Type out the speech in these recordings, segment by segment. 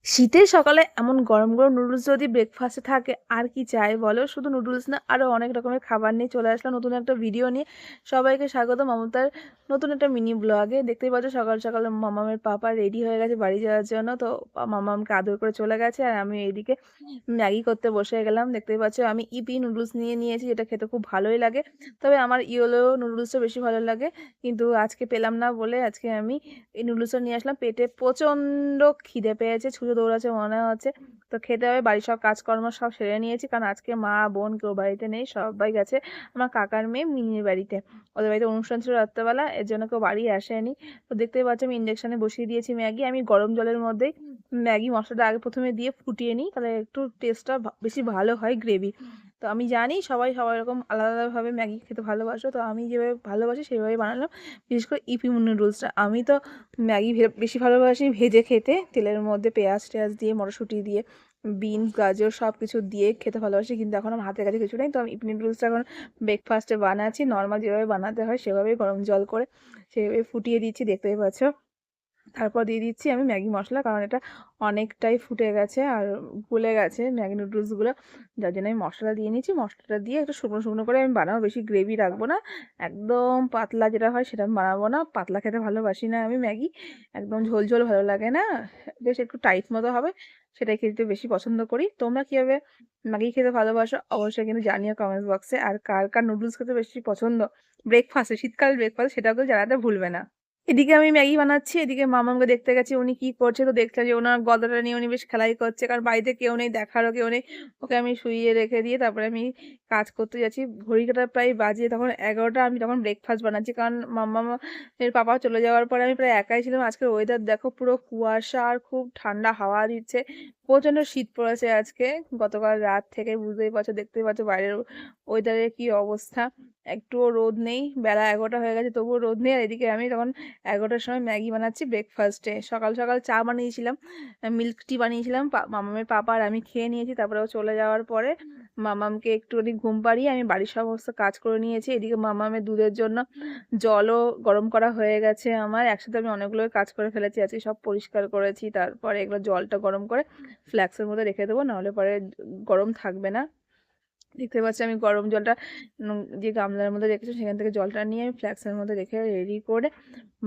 শীতের সকালে এমন গরম গরম নুডলস যদি ব্রেকফাস্টে থাকে আর কি চাই বলো। শুধু নুডলস না, আরো অনেক রকমের খাবার নিয়ে চলে আসলাম নতুন একটা ভিডিও নিয়ে। সবাইকে স্বাগত মমতার নতুন একটা মিনি ব্লগে। দেখতেই পাচ্ছ সকাল সকাল মামামের পাপা রেডি হয়ে গেছে বাড়ি যাওয়ার জন্য। তো মামামকে আদর করে চলে গেছে আর আমি এইদিকে ম্যাগি করতে বসে গেলাম। দেখতেই পাচ্ছ আমি ইপি নুডলস নিয়ে নিয়েছি, যেটা খেতে খুব ভালোই লাগে। তবে আমার ইয়েলো নুডলসটা বেশি ভালো লাগে, কিন্তু আজকে পেলাম না বলে আজকে আমি এই নুডলসটা নিয়ে আসলাম। পেটে প্রচন্ড খিদে পেয়েছে, ছুঁচো দৌড়াচ্ছে মনে হচ্ছে। তো খেতে হবে, বাড়ির সব কাজকর্ম সব সেরে নিয়েছি, কারণ আজকে মা বোন কেউ বাড়িতে নেই, সবাই গেছে আমার কাকার মেয়ে মিনির বাড়িতে। ওদের বাড়িতে অনুষ্ঠান ছিল রাত্রেবেলা, এর জন্য কেউ বাড়ি আসেনি। তো দেখতেই পাচ্ছি আমি ইন্ডাকশনে বসিয়ে দিয়েছি ম্যাগি। আমি গরম জলের মধ্যেই ম্যাগি মশলাটা আগে প্রথমে দিয়ে ফুটিয়ে নিই, তাহলে একটু টেস্টটা বেশি ভালো হয়, গ্রেভি। তো আমি জানি সবাই সবাই রকম আলাদা আলাদাভাবে ম্যাগি খেতে ভালোবাসো, তো আমি যেভাবে ভালোবাসি সেভাবেই বানালাম। বিশেষ করে ইপি নুডলসটা আমি তো ম্যাগি বেশি ভালোবাসি ভেজে খেতে, তেলের মধ্যে পেঁয়াজ টেয়াজ দিয়ে, মটরশুঁটি দিয়ে, বিনস গাজর সব কিছু দিয়ে খেতে ভালোবাসি। কিন্তু এখন আমার হাতের কাছে কিছু নেই, তো আমি ইপি নুডলসটা এখন ব্রেকফাস্টে বানাচ্ছি নর্মাল যেভাবে বানাতে হয় সেভাবেই, গরম জল করে সেভাবে ফুটিয়ে দিচ্ছি, দেখতেই পাচ্ছ। তারপর দিয়ে দিচ্ছি আমি ম্যাগি মশলা, কারণ এটা অনেকটাই ফুটে গেছে আর গলে গেছে ম্যাগি নুডলসগুলো, যার জন্য আমি মশলা দিয়ে নিচ্ছি। মশলাটা দিয়ে একটু শুকনো শুকনো করে আমি বানাবো, বেশি গ্রেভি রাখবো না, একদম পাতলা যেটা হয় সেটা আমি বানাবো না। পাতলা খেতে ভালোবাসি না আমি ম্যাগি, একদম ঝোল ঝোল ভালো লাগে না, বেশ একটু টাইট মতো হবে, সেটাই খেতে বেশি পছন্দ করি। তোমরা কীভাবে ম্যাগি খেতে ভালোবাসো অবশ্যই কিন্তু জানিও কমেন্ট বক্সে। আর কার কার নুডলস খেতে বেশি পছন্দ ব্রেকফাস্টে, শীতকালের ব্রেকফাস্ট, সেটাও কিন্তু জানাতে ভুলবে না। এদিকে আমি ম্যাগি বানাচ্ছি, এদিকে মামাকে দেখতে গেছি উনি কি করছে। তো দেখলাম যে ওনার গদাটা নিয়ে উনি বেশ খেলাই করছে, কারণ বাড়িতে কেউ নেই, দেখারও কেউ নেই। ওকে আমি শুইয়ে রেখে দিয়ে তারপরে আমি কাজ করতে যাচ্ছি। ঘড়ি কাঁটা প্রায় বাজে তখন 11টা, আমি তখন ব্রেকফাস্ট বানাচ্ছি, কারণ মাম্মা এর পাপা চলে যাওয়ার পরে আমি প্রায় একাই ছিলাম। আজকের ওয়েদার দেখো, পুরো কুয়াশা আর খুব ঠান্ডা হাওয়া দিচ্ছে, প্রচন্ড শীত পড়েছে আজকে। গতকাল রাত থেকে বুঝতেই পারছো, দেখতেই পাচ্ছ বাইরের ওয়েদারের কি অবস্থা, একটুও রোদ নেই। বেলা 11টা হয়ে গেছে তবুও রোদ নেই। আর এদিকে আমি তখন 11টার সময় ম্যাগি বানাচ্ছি ব্রেকফাস্টে। সকাল সকাল চা বানিয়েছিলাম, মিল্ক টি বানিয়েছিলাম, মামামের পাপা আর আমি খেয়ে নিয়েছি। তারপরে ও চলে যাওয়ার পরে মামামকে একটুখানি ঘুম পাড়িয়ে আমি বাড়ির সমস্ত কাজ করে নিয়েছি। এদিকে মামামের দুধের জন্য জলও গরম করা হয়ে গেছে আমার, একসাথে আমি অনেকগুলো কাজ করে ফেলেছি আজকে, সব পরিষ্কার করেছি। তারপরে এগুলো জলটা গরম করে ফ্ল্যাক্সের মধ্যে রেখে দেবো, নাহলে পরে গরম থাকবে না। দেখতে পাচ্ছি আমি গরম জলটা যে গামলার মধ্যে রেখেছি সেখান থেকে জলটা নিয়ে আমি ফ্ল্যাক্সের মধ্যে রেখে রেডি করে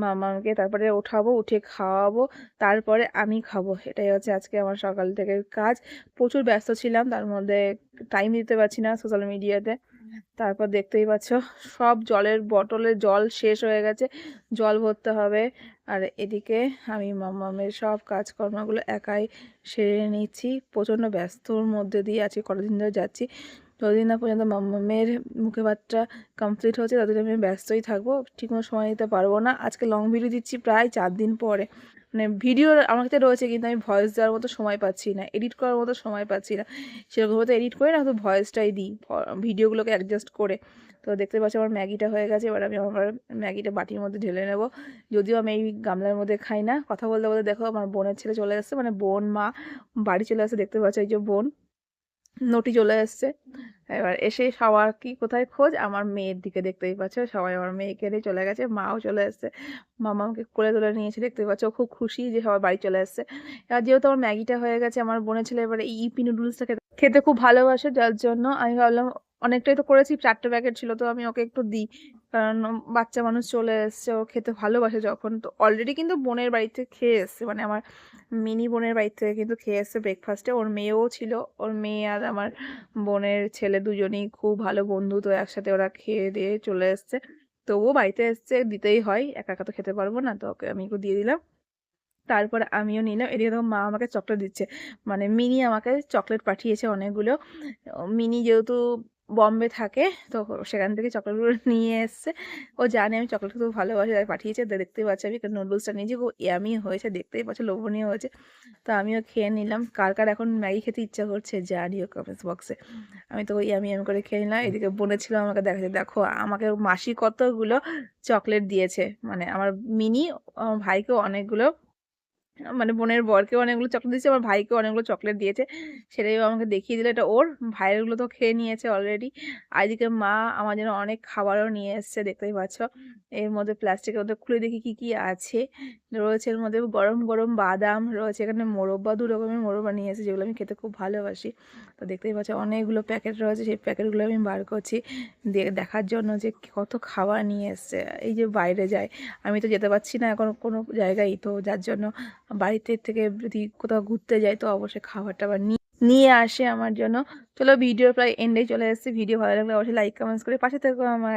মামাকে তারপরে ওঠাবো, উঠে খাওয়াবো, তারপরে আমি খাবো। এটাই হচ্ছে আজকে আমার সকাল থেকে কাজ। প্রচুর ব্যস্ত ছিলাম, তার মধ্যে টাইম দিতে পারছি না সোশ্যাল মিডিয়াতে। তারপর দেখতেই পাচ্ছ সব জলের বটলে জল শেষ হয়ে গেছে, জল ভরতে হবে। আর এদিকে আমি মামামের সব কাজকর্মগুলো একাই সেরে নিচ্ছি, প্রচণ্ড ব্যস্তর মধ্যে দিয়ে আছি, কতদিন ধরে যাচ্ছি। যতদিন না পর্যন্ত মামামের মুখে ভাতটা কমপ্লিট হচ্ছে ততদিন আমি ব্যস্তই থাকবো, ঠিকমতো সময় দিতে পারবো না। আজকে লং ভিডিও দিচ্ছি প্রায় 4 দিন পরে, মানে ভিডিও আমার কাছে রয়েছে কিন্তু আমি ভয়েস দেওয়ার মতো সময় পাচ্ছি না, এডিট করার মতো সময় পাচ্ছি না। সেরকম মতো এডিট করে না, তো ভয়েসটাই দিই ভিডিওগুলোকে অ্যাডজাস্ট করে। তো দেখতে পাচ্ছি আমার ম্যাগিটা হয়ে গেছে, এবার আমি আমার ম্যাগিটা বাটির মধ্যে ঢেলে নেব। যদিও আমি এই গামলার মধ্যে খাই না। কথা বলতে বলতে দেখো আমার বোনের ছেলে চলে আসছে, মানে বোন মা বাড়ি চলে আসছে, দেখতে পাচ্ছ এই যে বোন নটি চলে এসছে। এবার এসে সবার কি কোথায় খোঁজ, আমার মেয়ের দিকে, দেখতেই পাচ্ছ সবাই আমার মেয়েকে নিয়ে চলে গেছে, মাও চলে এসছে, মামা আমাকে কোলে তুলে নিয়েছে, দেখতেই পাচ্ছ খুব খুশি যে সবাই বাড়ি চলে এসছে। এবার যেহেতু আমার ম্যাগিটা হয়ে গেছে, আমার বোনের ছেলে এবার এই ইপি নুডলসটা খেতে খেতে খুব ভালোবাসে, যার জন্য আমি ভাবলাম অনেকটাই তো করেছি, 4টে প্যাকেট ছিল, তো আমি ওকে একটু দিই, কারণ বাচ্চা মানুষ চলে এসছে, ও খেতে ভালোবাসে যখন। তো অলরেডি কিন্তু বোনের বাড়িতে খেয়ে এসছে, মানে আমার মিনি বোনের বাড়ি থেকে কিন্তু খেয়ে এসছে ব্রেকফাস্টে, ওর মেয়েও ছিল, ওর মেয়ে আর আমার বোনের ছেলে দুজনেই খুব ভালো বন্ধু, তো একসাথে ওরা খেয়ে দিয়ে চলে এসছে। তবুও বাড়িতে এসছে, দিতেই হয়, একা একা তো খেতে পারবো না, তো ওকে আমি একটু দিয়ে দিলাম। তারপরে আমিও নিলাম। এদিকে দেখো মা আমাকে চকলেট দিচ্ছে, মানে মিনি আমাকে চকলেট পাঠিয়েছে অনেকগুলো। মিনি যেহেতু বম্বে থাকে, তো সেখান থেকে চকলেটগুলো নিয়ে এসছে। ও জানে আমি চকলেট খুব ভালোবাসি, তাই পাঠিয়েছে। তো দেখতেই পাচ্ছি আমি নুডলসটা নিয়েছি, খুব ইয়ামি হয়েছে, দেখতেই পাচ্ছি লোভনীয় হয়েছে। তো আমিও খেয়ে নিলাম। কার কার এখন ম্যাগি খেতে ইচ্ছা করছে জানিও কমেন্টস বক্সে। আমি তো ওই আমি করে খেয়ে নিলাম। এদিকে বোনের ছিল আমাকে দেখাচ্ছে, দেখো আমাকে মাসি কতগুলো চকলেট দিয়েছে, মানে আমার মিনি আমার ভাইকেও অনেকগুলো মানে বোনের বরকেও অনেকগুলো চকলেট দিয়েছে, আমার ভাইকেও অনেকগুলো চকলেট দিয়েছে। সেটাই ও আমাকে দেখিয়ে দিল, এটা ওর। ভাইয়েরগুলো তো খেয়ে নিয়েছে অলরেডি। আর এদিকে মা আমার জন্য অনেক খাবারও নিয়ে এসেছে, দেখতেই পাচ্ছ। এর মধ্যে প্লাস্টিকের মধ্যে খুলে দেখি কি কি আছে। রয়েছে এর মধ্যে গরম গরম বাদাম, রয়েছে এখানে মোরব্বা, 2 রকমের মোরব্বা নিয়ে এসেছে, যেগুলো আমি খেতে খুব ভালোবাসি। তো দেখতেই পাচ্ছ অনেকগুলো প্যাকেট রয়েছে, সেই প্যাকেটগুলো আমি বার করছি দেখার জন্য যে কত খাবার নিয়ে এসেছে। এই যে বাইরে যায়, আমি তো যেতে পারছি না এখন কোনো জায়গায়, তো যার জন্য বাড়িতে থেকে যদি কোথাও ঘুরতে যাই তো অবশ্যই খাবার টাবার নিয়ে আসে আমার জন্য। চলো ভিডিওর প্রায় এন্ডে চলে এসেছি। ভিডিও ভালো লাগলে অবশ্যই লাইক কমেন্টস করে পাশে থেকো আমার।